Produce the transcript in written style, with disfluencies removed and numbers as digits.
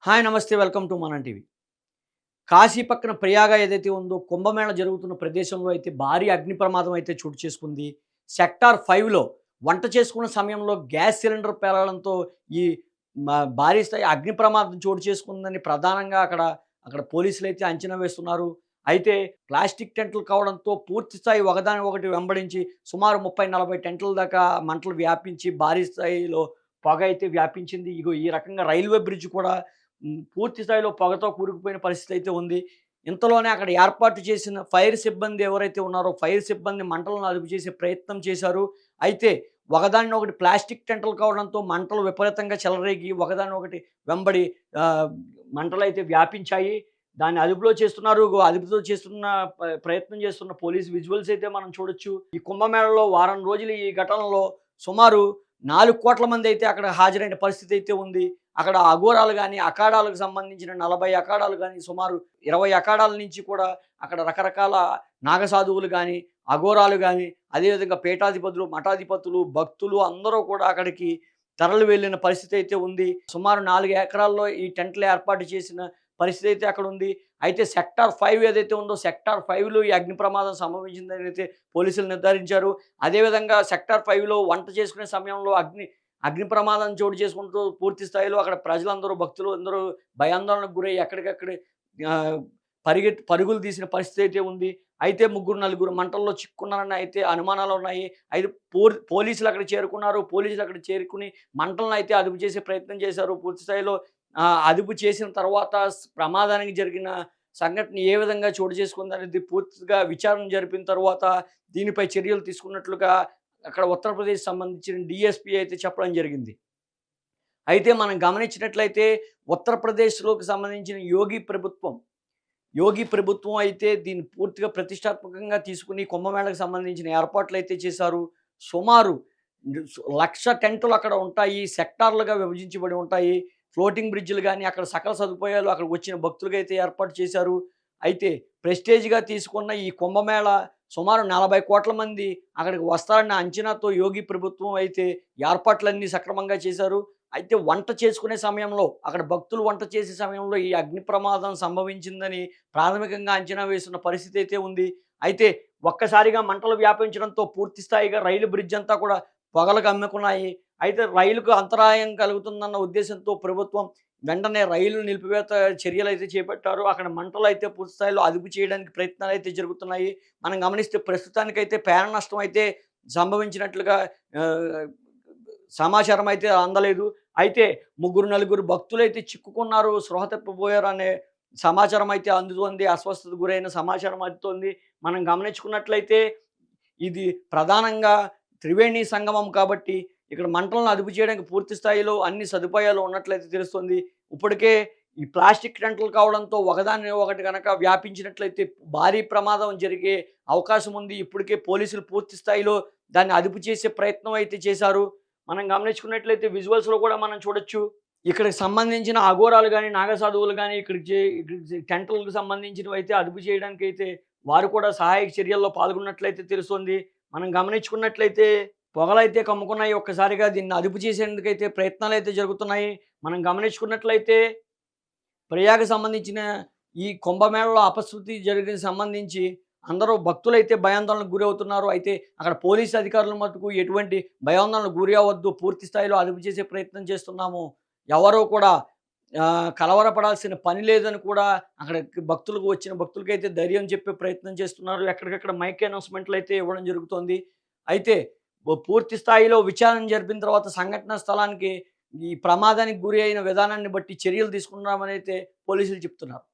Hi నమస్తే welcome to మనం TV. Kashi పక్కన ప్రయాగ ఏదైతే ఉందో కుంభమేళ జరుగుతున్న ప్రదేశంలో అయితే భారీ అగ్ని ప్రమాదం అయితే చోటు చేసుకుంది. సెక్టార్ 5లో వంట చేసుకున్న సమయంలో గ్యాస్ సిలిండర్ పేలడంతో ఈ భారీ స్థాయి అగ్ని ప్రమాదం చోటు చేసుకుందని ప్రధానంగా అక్కడ పోలీసులైతే అంచనా వేస్తున్నారు. అయితే ప్లాస్టిక్ టెంట్లు కావడంతో పూర్తి స్థాయి ఒకదాని ఒకటి వెంబడించి సుమారు 30, 40 టెంట్ల దాకా మంటలు వ్యాపించి భారీ స్థాయిలో పొగ అయితే వ్యాపించింది. ఇగో ఈ రకంగా రైల్వే బ్రిడ్జ్ కూడా పూర్తి స్థాయిలో పొగతో కూరుకుపోయిన పరిస్థితి అయితే ఉంది. ఇంతలోనే అక్కడ ఏర్పాటు చేసిన ఫైర్ సిబ్బంది ఎవరైతే ఉన్నారో, ఫైర్ సిబ్బంది మంటలను అదుపు చేసే ప్రయత్నం చేశారు. అయితే ఒకదాన్నొకటి ప్లాస్టిక్ టెంటలు కావడంతో మంటలు విపరీతంగా చెలరేగి ఒకదానొకటి వెంబడి ఆహ్, మంటలైతే వ్యాపించాయి. దాన్ని అదుపులో చేస్తున్నారు. అదుపులో చేస్తున్న ప్రయత్నం చేస్తున్న పోలీస్ విజువల్స్ అయితే మనం చూడొచ్చు. ఈ కుంభమేళలో వారం రోజులు ఈ ఘటనలో సుమారు 4,00,00,000 మంది అయితే అక్కడ హాజరైన పరిస్థితి అయితే ఉంది. అక్కడ అఘోరాలు గాని, అఖాడాలకు సంబంధించిన 40 అఖాడాలు గాని, సుమారు 20 అఖాడాల నుంచి కూడా అక్కడ రకరకాల నాగసాధువులు గాని, అఘోరాలు గాని, అదేవిధంగా పీఠాధిపతులు, మఠాధిపతులు, భక్తులు అందరూ కూడా అక్కడికి తరలి వెళ్ళిన పరిస్థితి అయితే ఉంది. సుమారు 4 ఎకరాల్లో ఈ టెంట్లు ఏర్పాటు చేసిన పరిస్థితి అయితే అక్కడ ఉంది. అయితే సెక్టార్ 5 ఏదైతే ఉందో సెక్టార్ 5లో ఈ అగ్ని ప్రమాదం సంభవించిందని అయితే పోలీసులు నిర్ధారించారు. అదేవిధంగా సెక్టార్ 5లో వంట చేసుకునే సమయంలో అగ్ని ప్రమాదం చోటు చేసుకుంటూ పూర్తి స్థాయిలో అక్కడ ప్రజలందరూ, భక్తులు అందరూ భయాందోళనకు గురై ఎక్కడికక్కడే ఆహ్, పరుగులు తీసిన పరిస్థితి అయితే ఉంది. అయితే ముగ్గురు, నలుగురు మంటల్లో చిక్కుకున్నారని అయితే అనుమానాలున్నాయి. అయితే పోలీసులు అక్కడికి చేరుకున్నారు. పోలీసులు అక్కడికి చేరుకుని మంటలను అయితే అదుపు చేసే ప్రయత్నం చేశారు. పూర్తి స్థాయిలో అదుపు చేసిన తర్వాత ప్రమాదానికి జరిగిన సంఘటన ఏ విధంగా చోటు చేసుకుందనేది పూర్తిగా విచారణ జరిపిన తర్వాత దీనిపై చర్యలు తీసుకున్నట్లుగా అక్కడ ఉత్తరప్రదేశ్ సంబంధించిన డీఎస్పీ అయితే చెప్పడం జరిగింది. అయితే మనం గమనించినట్లయితే ఉత్తరప్రదేశ్‌లోకి సంబంధించిన యోగి ప్రభుత్వం అయితే దీన్ని పూర్తిగా ప్రతిష్టాత్మకంగా తీసుకొని కుంభమేళకు సంబంధించిన ఏర్పాట్లయితే చేశారు. సుమారు 1,00,000 టెంటులు అక్కడ ఉంటాయి. సెక్టార్లుగా విభజించబడి ఉంటాయి. ఫ్లోటింగ్ బ్రిడ్జ్‌లు గాని, అక్కడ సకల సదుపాయాలు అక్కడికి వచ్చిన భక్తులకైతే ఏర్పాటు చేశారు. అయితే ప్రెస్టేజ్‌గా తీసుకున్న ఈ కుంభమేళ సుమారు 40,00,00,000 మంది అక్కడికి వస్తారన్న అంచనాతో యోగి ప్రభుత్వం అయితే ఏర్పాట్లన్నీ సక్రమంగా చేశారు. అయితే వంట చేసుకునే సమయంలో అక్కడ భక్తులు వంట చేసే సమయంలో ఈ అగ్ని ప్రమాదం సంభవించిందని ప్రాథమికంగా అంచనా వేస్తున్న పరిస్థితి అయితే ఉంది. అయితే ఒక్కసారిగా మంటలు వ్యాపించడంతో పూర్తి స్థాయిగా రైలు బ్రిడ్జ్ అంతా కూడా పొగలు కమ్ముకున్నాయి. అయితే రైలుకు అంతరాయం కలుగుతుందన్న ఉద్దేశంతో ప్రభుత్వం వెంటనే రైలు నిలిపివేత చర్యలైతే చేపట్టారు. అక్కడ మంటలైతే పూర్తి స్థాయిలో అదుపు చేయడానికి ప్రయత్నాలైతే జరుగుతున్నాయి. మనం గమనిస్తే ప్రస్తుతానికైతే ప్రాణ నష్టం అయితే సంభవించినట్లుగా ఆహ్, సమాచారం అయితే అందలేదు. అయితే ముగ్గురు, నలుగురు భక్తులైతే చిక్కుకున్నారు, స్పృహ తప్పిపోయారనే సమాచారం అయితే అందుతోంది. అస్వస్థతకు గురైన సమాచారం అందుతోంది. మనం గమనించుకున్నట్లయితే ఇది ప్రధానంగా త్రివేణి సంగమం కాబట్టి ఇక్కడ మంటలను అదుపు చేయడానికి పూర్తి స్థాయిలో అన్ని సదుపాయాలు ఉన్నట్లయితే తెలుస్తుంది. ఇప్పటికే ఈ ప్లాస్టిక్ టెంట్లు కావడంతో ఒకదాన్ని ఒకటి గనక వ్యాపించినట్లయితే భారీ ప్రమాదం జరిగే అవకాశం ఉంది. ఇప్పటికే పోలీసులు పూర్తి స్థాయిలో దాన్ని అదుపు చేసే ప్రయత్నం అయితే చేశారు. మనం గమనించుకున్నట్లయితే విజువల్స్‌లో కూడా మనం చూడొచ్చు. ఇక్కడికి సంబంధించిన అఘోరాలు గాని, నాగసాధువులు గాని ఇక్కడికి టెంట్‌లకు సంబంధించినవైతే అదుపు చేయడానికైతే వారు కూడా సహాయక చర్యల్లో పాల్గొన్నట్లయితే తెలుస్తుంది. మనం గమనించుకున్నట్లయితే పొగలైతే కమ్ముకున్నాయి. ఒక్కసారిగా దీన్ని అదుపు చేసేందుకైతే ప్రయత్నాలైతే జరుగుతున్నాయి. మనం గమనించుకున్నట్లయితే ప్రయాగకి సంబంధించిన ఈ కుంభమేళలో అపశృతి జరిగిన సంబంధించి అందరూ భక్తులైతే భయాందోళనకు గురవుతున్నారు. అయితే అక్కడ పోలీసు అధికారుల మటుకు ఎటువంటి భయాందోళనకు గురి అవ్వద్దు, పూర్తి స్థాయిలో అదుపు చేసే ప్రయత్నం చేస్తున్నాము. ఎవరూ కూడా కలవరపడాల్సిన పని లేదని కూడా అక్కడ వచ్చిన భక్తులకైతే ధైర్యం చెప్పే ప్రయత్నం చేస్తున్నారు. ఎక్కడికక్కడ మైక్ అనౌన్స్‌మెంట్‌లయితే ఇవ్వడం జరుగుతోంది. అయితే పూర్తి స్థాయిలో విచారణ జరిపిన తర్వాత సంఘటనా స్థలానికి ఈ ప్రమాదానికి గురి అయిన విధానాన్ని బట్టి చర్యలు తీసుకుంటున్నామనైతే పోలీసులు చెప్తున్నారు.